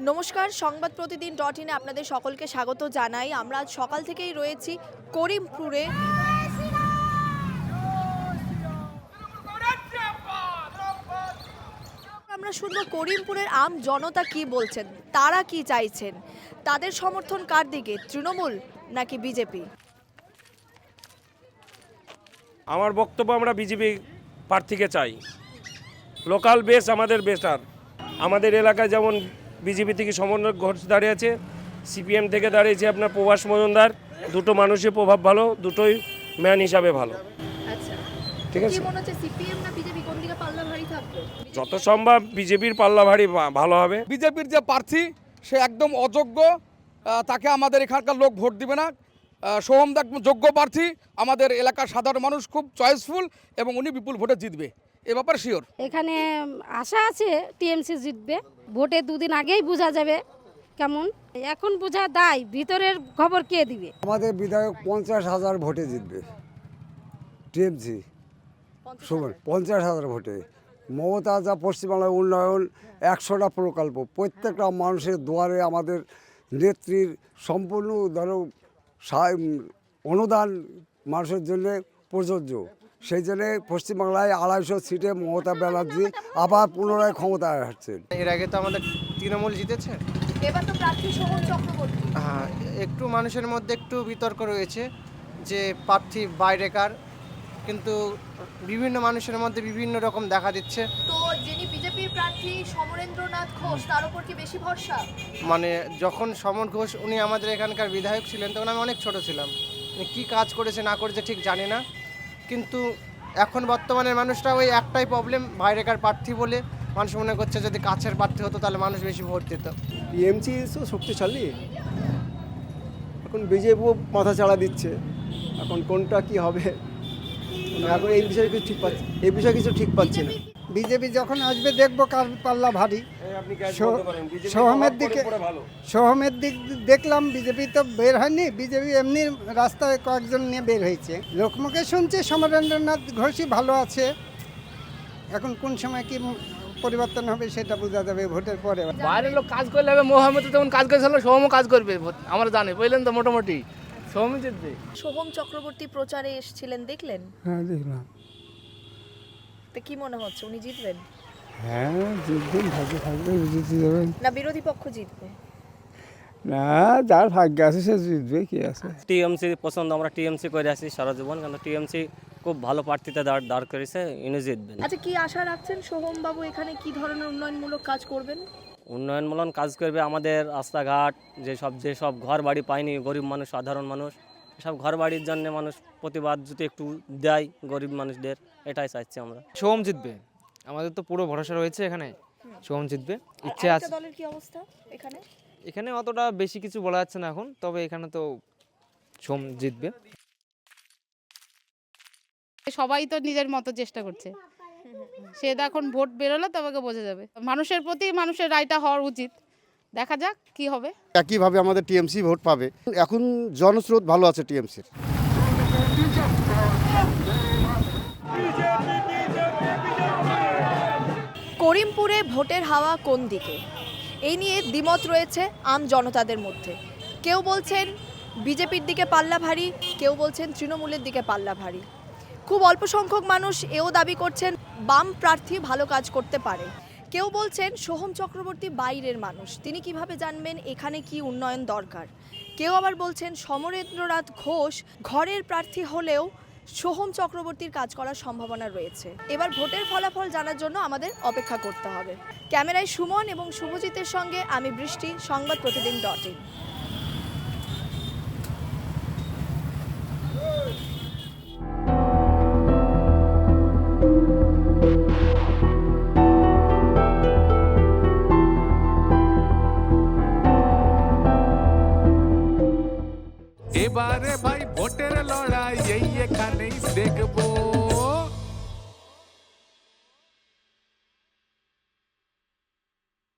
নমস্কার, সংবাদ প্রতিদিন .in আপনাদের সকলকে স্বাগত জানাই। আমরা আজ সকাল থেকেই রয়েছি করিমপুরে। আমরা শুনবো করিমপুরের আম জনতা কি বলছেন, তারা কি চাইছেন, তাদের সমর্থন কার দিকে, তৃণমূল নাকি বিজেপি? আমার বক্তব্য, আমরা বিজেপি প্রার্থীকে চাই। লোকাল বেস আমাদের বেটার। আমাদের এলাকায় যেমন বিজেপি থেকে সমন্বয় ঘোষ দাঁড়িয়েছে, সিপিএম থেকে দাঁড়িয়েছে আপনার প্রভাস মজুমদার। দুটো মানুষের প্রভাব ভালো, দুটোই ম্যান হিসাবে ভালো। আচ্ছা, ঠিক আছে, কি মনে হচ্ছে সিপিএম না বিজেপি, কোন দিকে পাল্লা ভারী থাকবে? যত সম্ভব বিজেপির পাল্লা ভারী ভালো হবে। বিজেপির যে প্রার্থী সে একদম অযোগ্য, তাকে আমাদের এখানকার লোক ভোট দিবে না। সোহম দা যোগ্য প্রার্থী, আমাদের এলাকার সাধারণ মানুষ খুব চয়েসফুল এবং উনি বিপুল ভোটে জিতবে, এ ব্যাপারে শিওর। এখানে আশা আছে টিএমসি জিতবে। ভোটে দুদিন আগেই বোঝা যাবে কেমন, এখন বোঝা দায়, ভিতরের খবর কে দিবে? আমাদের বিধায়ক 50,000 ভোটে জিতবে টিএমসি, 50,000 ভোটে। মমতা যা পশ্চিমবাংলার উন্নয়ন, 100টা প্রকল্প, প্রত্যেকটা মানুষের দুয়ারে আমাদের নেত্রীর সম্পূর্ণ অনুদান মানুষের জন্য প্রযোজ্য। সেই জন্যে পশ্চিমবাংলায় 250 সিটে মমতা ব্যানার্জি আবার পুনরায় ক্ষমতায় আসছেন। এর আগে তো আমাদের তৃণমূল জিতেছে, এবার তো প্রার্থী সোহম চক্রবর্তী। হ্যাঁ, একটু মানুষের মধ্যে একটু বিতর্ক রয়েছে যে প্রার্থী বাইরেকার, কিন্তু বিভিন্ন মানুষের মধ্যে বিভিন্ন রকম দেখা দিচ্ছে। তো যিনি বিজেপির প্রার্থী সমরেন্দ্রনাথ ঘোষ, তার উপর কি বেশি ভরসা? মানে যখন সমর ঘোষ উনি আমাদের এখানকার বিধায়ক ছিলেন, তখন আমি অনেক ছোট ছিলাম। কি কাজ করেছে না করেছে ঠিক জানি না, কিন্তু এখন বর্তমানে মানুষরা ওই একটাই প্রবলেম, বাইরেকার প্রার্থী বলে মানুষ মনে করছে যদি কাছের প্রার্থী হতো তাহলে মানুষ বেশি ভোট দিত। টিএমসি তো শক্তিশালী, এখন বিজেপিও মাথা চাড়া দিচ্ছে। এখন কোনটা কি হবে এখন এই বিষয়ে কিছু ঠিক পাচ্ছি না। বিজেপি যখন আসবে দেখবো কার পাল্লা ভারী। সোহমের দিক দেখলাম, বিজেপি তো বের হয়নি, বিজেপি এমনি রাস্তায় কয়েকজন নিয়ে বের হয়েছে। লোকমুখে শুনছি সমরেন্দ্রনাথ ঘোষই ভালো আছে। এখন কোন সময় কি পরিবর্তন হবে সেটা বোঝা যাবে ভোটের পরে। বাইরের লোক কাজ করলে হবে, মোহাম্মদ যেমন কাজ করেছিল সোহমও কাজ করবে, আমরা জানি, বুঝলেন তো, মোটামুটি সোহমই জিতবে। সোহম চক্রবর্তী প্রচারে এসেছিলেন, দেখলেন? হ্যাঁ, দেখলাম। তো কি মনে হচ্ছে, উনি জিতবেন? হ্যাঁ, জিতবেন, ভাগ্যে থাকবে জিতে যাবেন। না বিরোধী পক্ষ জিতবে? না, যার ভাগ্য আছে সে জিতবে, কি আছে। টিএমসি পছন্দ, আমরা টিএমসি করে আসি সারা জীবন, কিন্তু টিএমসি খুব ভালো প্রার্থীতে দাঁড় করেছে, ইনি জিতবেন। আচ্ছা, কি আশা রাখছেন সোহম বাবু এখানে কি ধরনের উন্নয়নমূলক কাজ করবেন? উন্নয়নমূলক কাজ করবে, আমাদের রাস্তাঘাট যেসব ঘর বাড়ি পায়নি গরিব মানুষ, সাধারণ মানুষ, সব ঘর বাড়ির জন্য মানুষ প্রতিবাদ যদি একটু দেয় গরিব মানুষদের, এটাই চাইছি আমরা। সোহম জিতবে, আমাদের তো পুরো ভরসা রয়েছে এখানে, সোহম জিতবে, ইচ্ছে আছে। দলের কি অবস্থা এখানে? এখানে অতটা বেশি কিছু বলা যাচ্ছে না এখন, তবে এখানে তো সোহম জিতবে। সবাই তো নিজের মতো চেষ্টা করছে, সে এখন ভোট বেরোলে তবে বোঝা যাবে। মানুষের প্রতি মানুষের রায়টা হওয়ার উচিত, দেখা যাক কি হবে। একইভাবে আমাদের টিএমসি ভোট পাবে। এখন জনস্রোত ভালো আছে টিএমসির। করিমপুরে ভোটের হাওয়া কোন দিকে, এই নিয়ে দ্বিমত রয়েছে আম জনতাদের মধ্যে। কেউ বলছেন বিজেপির দিকে পাল্লা ভারী, কেউ বলছেন তৃণমূলের দিকে পাল্লা ভারী। খুব অল্প সংখ্যক মানুষ এও দাবি করছেন বাম প্রার্থী ভালো কাজ করতে পারে। কেউ বলছেন সোহম চক্রবর্তী বাইরের মানুষ, তিনি কিভাবে জানবেন এখানে কি উন্নয়ন দরকার। কেউ আবার বলছেন সমরেন্দ্রনাথ ঘোষ ঘরের প্রার্থী হলেও সোহম চক্রবর্তীর কাজ করার সম্ভাবনা রয়েছে। এবার ভোটের ফলাফল জানার জন্য আমাদের অপেক্ষা করতে হবে। ক্যামেরায় সুমন এবং শুভজিতের সঙ্গে আমি বৃষ্টি, সংবাদ প্রতিদিন .in। এবারে ভাই ভোটের লড়াই এই এখানেই দেখবো।